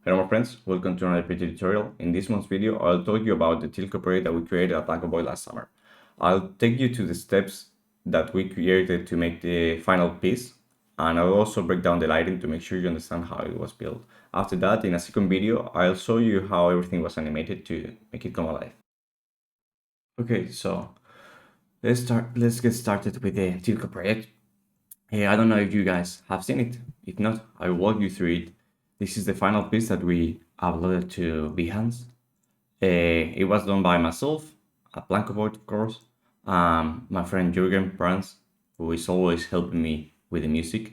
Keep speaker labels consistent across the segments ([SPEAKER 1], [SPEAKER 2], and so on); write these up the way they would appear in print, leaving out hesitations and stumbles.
[SPEAKER 1] Hello my friends, welcome to another PT tutorial. In this month's video, I'll talk you about the Tilco project that we created at Blanco Boy last summer. I'll take you to the steps that we created to make the final piece, and I'll also break down the lighting to make sure you understand how it was built. After that, in a second video, I'll show you how everything was animated to make it come alive. Okay, so let's get started with the Tilco project. Hey, I don't know if you guys have seen it. If not, I'll walk you through it. This is the final piece that we uploaded to Behance. It was done by myself, at Blancovoid, of course, my friend Jürgen Brands, who is always helping me with the music.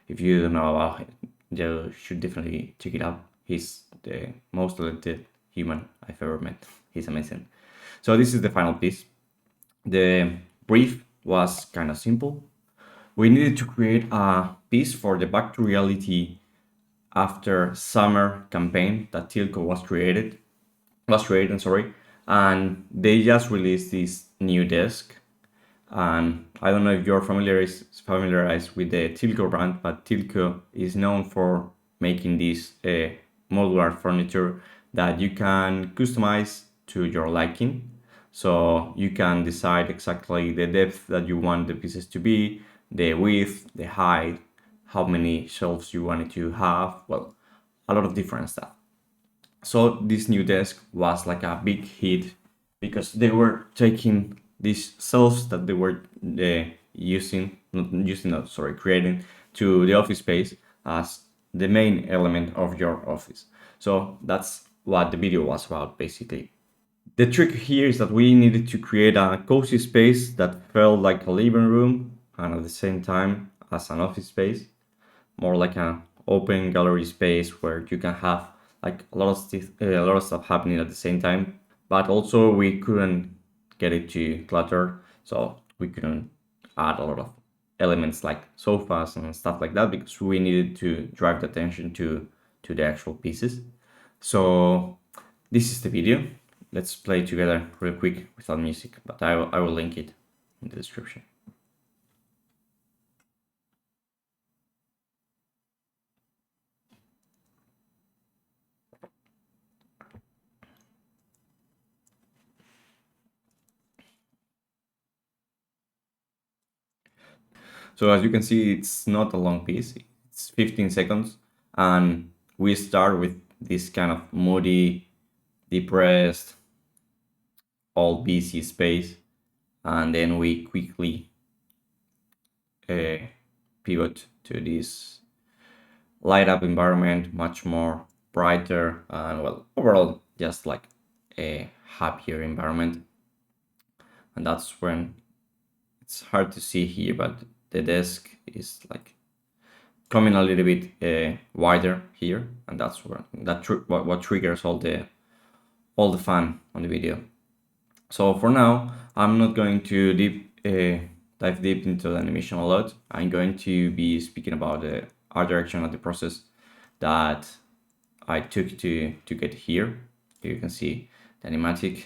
[SPEAKER 1] If you don't know about him, you should definitely check it out. He's the most talented human I've ever met. He's amazing. So this is the final piece. The brief was kind of simple. We needed to create a piece for the Back to Reality after summer campaign that Tilco was created, sorry, and they just released this new desk. And I don't know if you're familiarized with the Tilco brand, but Tilco is known for making this modular furniture that you can customize to your liking. So you can decide exactly the depth that you want the pieces to be, the width, the height, how many shelves you want it to have, well, a lot of different stuff. So this new desk was like a big hit because they were taking these shelves that they were creating to the office space as the main element of your office. So that's what the video was about, basically. The trick here is that we needed to create a cozy space that felt like a living room and at the same time as an office space, more like an open gallery space where you can have like a lot of stuff happening at the same time. But also we couldn't get it too cluttered, so we couldn't add a lot of elements like sofas and stuff like that because we needed to drive the attention to the actual pieces. So this is the video. Let's play together real quick without music, but I will link it in the description. So as you can see, it's not a long piece. It's 15 seconds. And we start with this kind of moody, depressed, all busy space. And then we quickly pivot to this light up environment, much more brighter and, well, overall just like a happier environment. And that's when it's hard to see here, but the desk is like coming a little bit wider here, and that's what triggers all the fun on the video. So for now, I'm not going to dive deep into the animation a lot. I'm going to be speaking about the art direction of the process that I took to get here. Here you can see the animatic.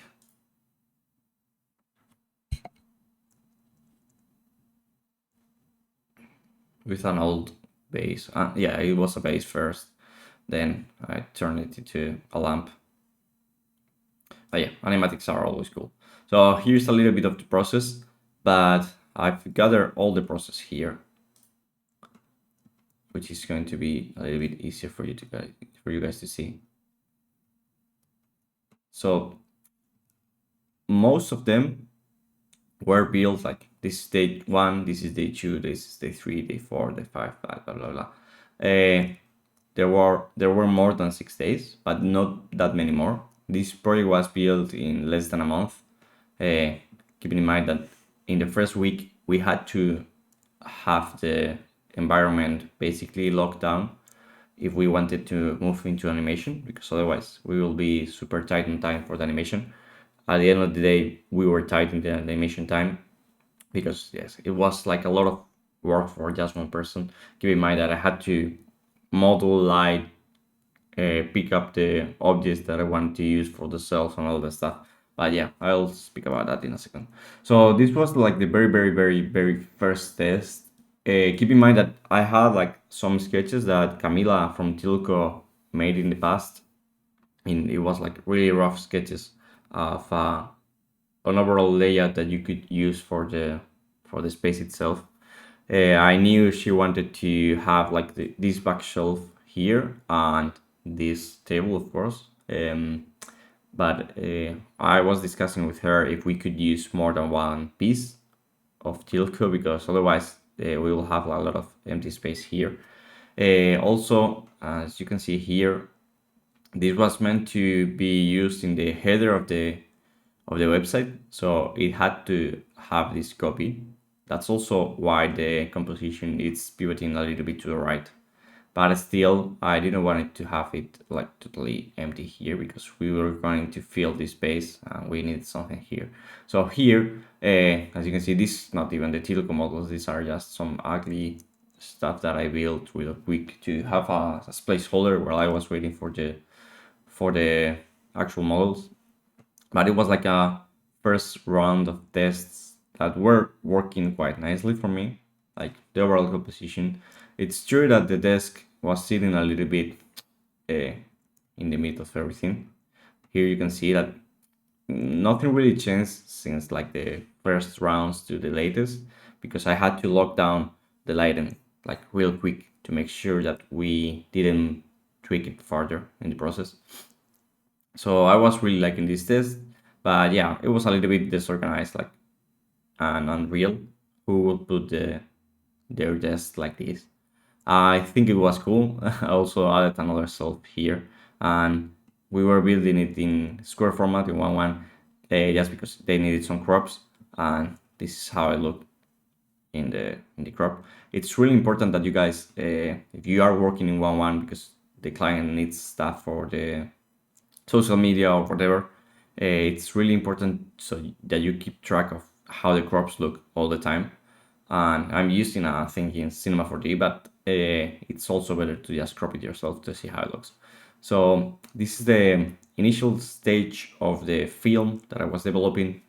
[SPEAKER 1] With an old base. Yeah, it was a base first. Then I turned it into a lamp. But yeah, animatics are always cool. So here's a little bit of the process, but I've gathered all the process here, which is going to be a little bit easier for you guys to see. So most of them were built like this is day 1, this is day 2, this is day 3, day 4, day 5, blah blah blah blah. There were more than 6 days, but not that many more. This project was built in less than a month. Keeping in mind that in the first week we had to have the environment basically locked down if we wanted to move into animation, because otherwise we will be super tight on time for the animation. At the end of the day, we were tight in the animation time because yes, it was like a lot of work for just one person. Keep in mind that I had to model light, pick up the objects that I wanted to use for the cells and all that stuff. But yeah, I'll speak about that in a second. So this was like the very first test. Keep in mind that I had like some sketches that Camila from Tilco made in the past. It was like really rough sketches of an overall layout that you could use for the space itself. I knew she wanted to have like this back shelf here and this table, of course. But I was discussing with her if we could use more than one piece of Tilco, because otherwise we will have a lot of empty space here. Also, as you can see here, this was meant to be used in the header of the website, so it had to have this copy. That's also why the composition is pivoting a little bit to the right. But still, I didn't want it to have it like totally empty here, because we were going to fill this space and we need something here. So here, as you can see, this is not even the Tilco models. These are just some ugly stuff that I built real quick to have a placeholder while I was waiting for the actual models. But it was like a first round of tests that were working quite nicely for me, like the overall composition. It's true that the desk was sitting a little bit uh, in the middle of everything. Here you can see that nothing really changed since like the first rounds to the latest, because I had to lock down the lighting like real quick to make sure that we didn't tweak it further in the process. So I was really liking this test, but yeah, it was a little bit disorganized, like, and unreal. Who would put their desk like this? I think it was cool. I also added another shelf here, and we were building it in square format in one just because they needed some crops, and this is how it looked in the crop. It's really important that you guys, if you are working in one, because the client needs stuff for the social media or whatever, it's really important so that you keep track of how the crops look all the time. And I'm using a thing in Cinema 4D, but it's also better to just crop it yourself to see how it looks. So this is the initial stage of the film that I was developing.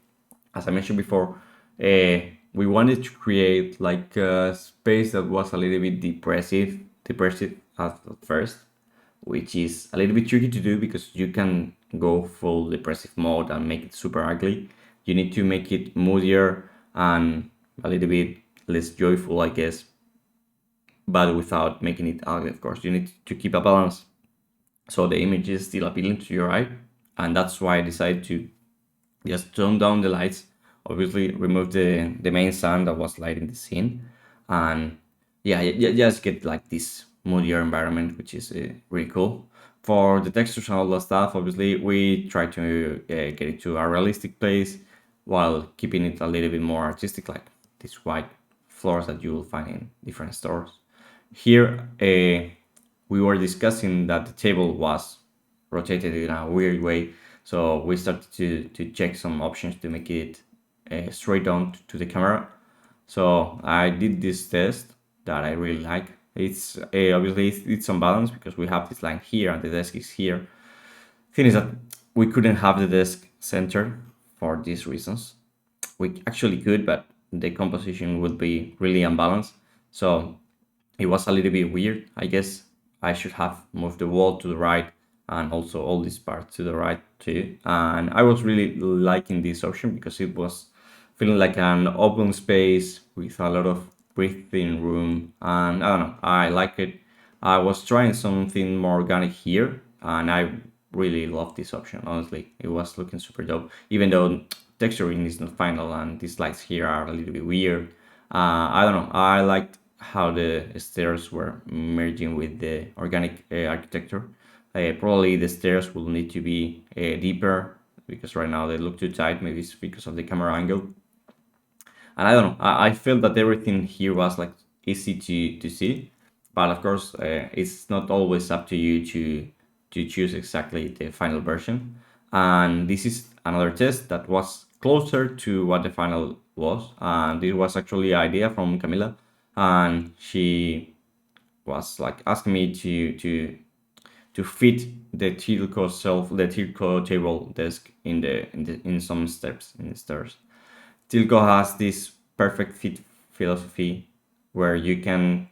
[SPEAKER 1] As I mentioned before, we wanted to create like a space that was a little bit depressive at first, which is a little bit tricky to do because you can go full depressive mode and make it super ugly. You need to make it moodier and a little bit less joyful, I guess, but without making it ugly, of course. You need to keep a balance so the image is still appealing to your eye. And that's why I decided to just tone down the lights, obviously remove the main sun that was lighting the scene, and yeah, just get like this moodier environment, which is really cool. For the textures and all that stuff, obviously we try to get it to a realistic place while keeping it a little bit more artistic, like these white floors that you will find in different stores. Here, we were discussing that the table was rotated in a weird way, so we started to check some options to make it straight on to the camera. So I did this test that I really like. It's obviously it's unbalanced because we have this line here and the desk is here. Thing is that we couldn't have the desk center for these reasons. We actually could, but the composition would be really unbalanced. So it was a little bit weird. I guess I should have moved the wall to the right and also all this part to the right too. And I was really liking this option because it was feeling like an open space with a lot of breathing room. And I don't know, I like it. I was trying something more organic here, and I really love this option. Honestly, it was looking super dope. Even though texturing is not final and these lights here are a little bit weird. I don't know. I liked how the stairs were merging with the organic architecture. Probably the stairs will need to be deeper because right now they look too tight. Maybe it's because of the camera angle. And I don't know. I felt that everything here was like easy to see, but of course, it's not always up to you to choose exactly the final version. And this is another test that was closer to what the final was. And this was actually an idea from Camila, and she was like asking me to fit the the Tilco table desk in some steps in the stairs. Tilco has this perfect fit philosophy where you can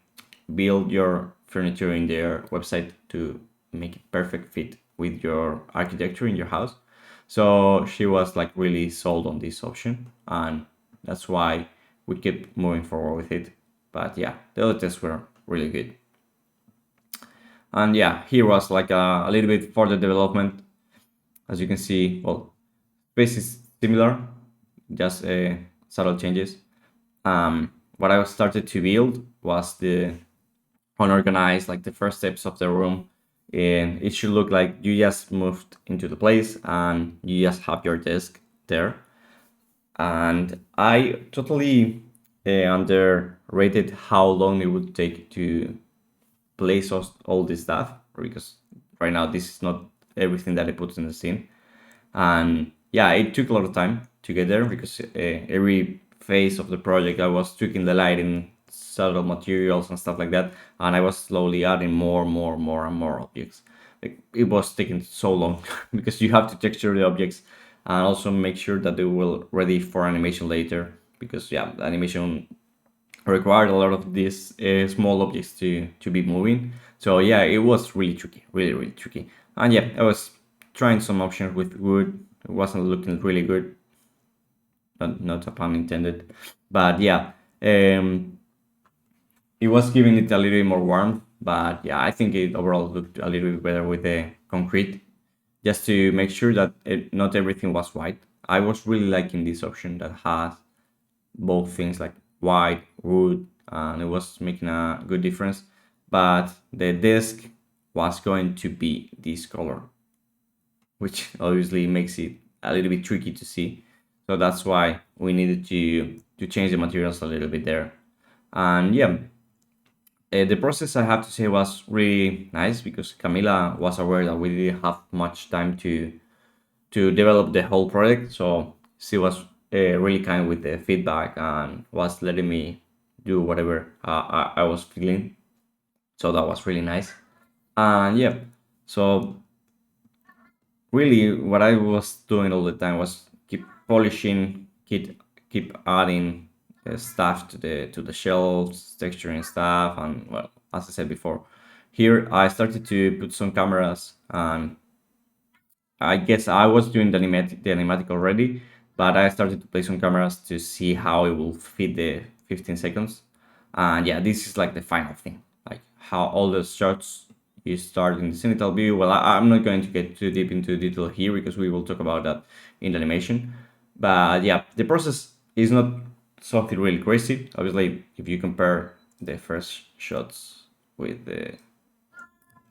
[SPEAKER 1] build your furniture in their website to make it perfect fit with your architecture in your house. So she was like really sold on this option, and that's why we kept moving forward with it. But yeah, the other tests were really good. And yeah, here was like a little bit further development. As you can see, well, space is similar, just subtle changes. What I started to build was the unorganized, like the first steps of the room. And it should look like you just moved into the place and you just have your desk there. And I totally underrated how long it would take to place all this stuff, because right now this is not everything that I put in the scene. And yeah, it took a lot of time to get there, because every phase of the project I was tweaking the lighting, subtle materials and stuff like that, and I was slowly adding more objects. Like, it was taking so long because you have to texture the objects and also make sure that they will ready for animation later, because yeah, the animation required a lot of these small objects to be moving. So yeah, it was really tricky, really tricky. And yeah, I was trying some options with wood. It wasn't looking really good, not a pun intended. But yeah, it was giving it a little bit more warmth. But yeah, I think it overall looked a little bit better with the concrete, just to make sure that not everything was white. I was really liking this option that has both things, like white, wood, and it was making a good difference. But the desk was going to be this color, which obviously makes it a little bit tricky to see. So that's why we needed to change the materials a little bit there. And yeah, the process, I have to say, was really nice, because Camila was aware that we didn't have much time to develop the whole project. So she was really kind with the feedback and was letting me do whatever I was feeling. So that was really nice. And yeah, so really what I was doing all the time was keep polishing, keep adding stuff to the shelves, texturing stuff, and well, as I said before, here I started to put some cameras, and I guess I was doing the animatic already, but I started to play some cameras to see how it will fit the 15 seconds. And yeah, this is like the final thing, like how all the shots you start in the zenithal view. Well, I'm not going to get too deep into detail here, because we will talk about that in the animation. But yeah, the process is not something really crazy. Obviously, if you compare the first shots with the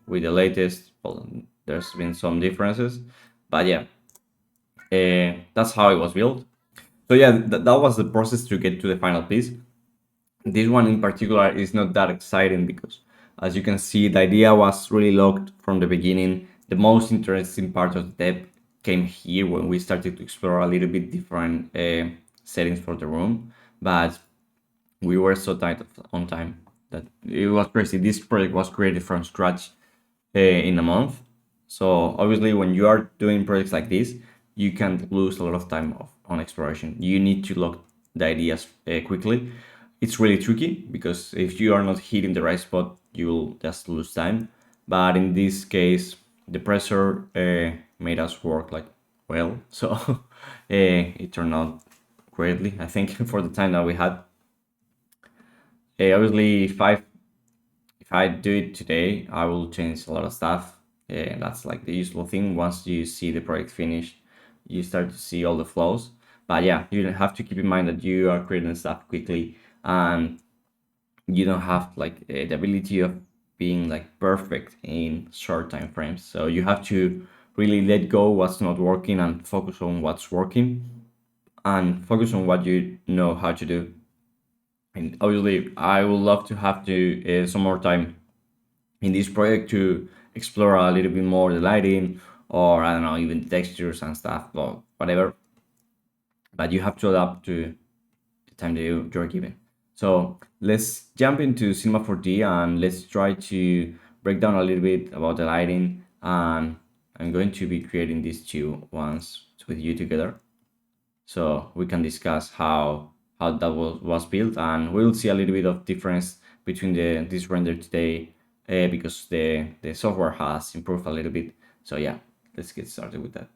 [SPEAKER 1] latest, well, there's been some differences. But yeah, that's how it was built. So yeah, that was the process to get to the final piece. This one in particular is not that exciting, because as you can see, the idea was really locked from the beginning. The most interesting part of the depth came here when we started to explore a little bit different settings for the room. But we were so tight on time that it was crazy. This project was created from scratch in a month. So obviously, when you are doing projects like this, you can't lose a lot of time on exploration. You need to lock the ideas quickly. It's really tricky, because if you are not hitting the right spot, you will just lose time. But in this case, the pressure made us work like well. So it turned out greatly, I think, for the time that we had. Obviously, if I do it today, I will change a lot of stuff. And that's like the usual thing. Once you see the project finished, you start to see all the flows. But yeah, you have to keep in mind that you are creating stuff quickly, and you don't have like the ability of being like perfect in short time frames. So you have to really let go what's not working and focus on what's working, and focus on what you know how to do. And obviously, I would love to have to some more time in this project to explore a little bit more the lighting, or I don't know, even textures and stuff, or whatever. But you have to adapt to the time that you're given. So let's jump into Cinema 4D, and let's try to break down a little bit about the lighting. And I'm going to be creating these two ones with you together, so we can discuss how that was built, and we'll see a little bit of difference between this render today because the software has improved a little bit. So yeah, let's get started with that.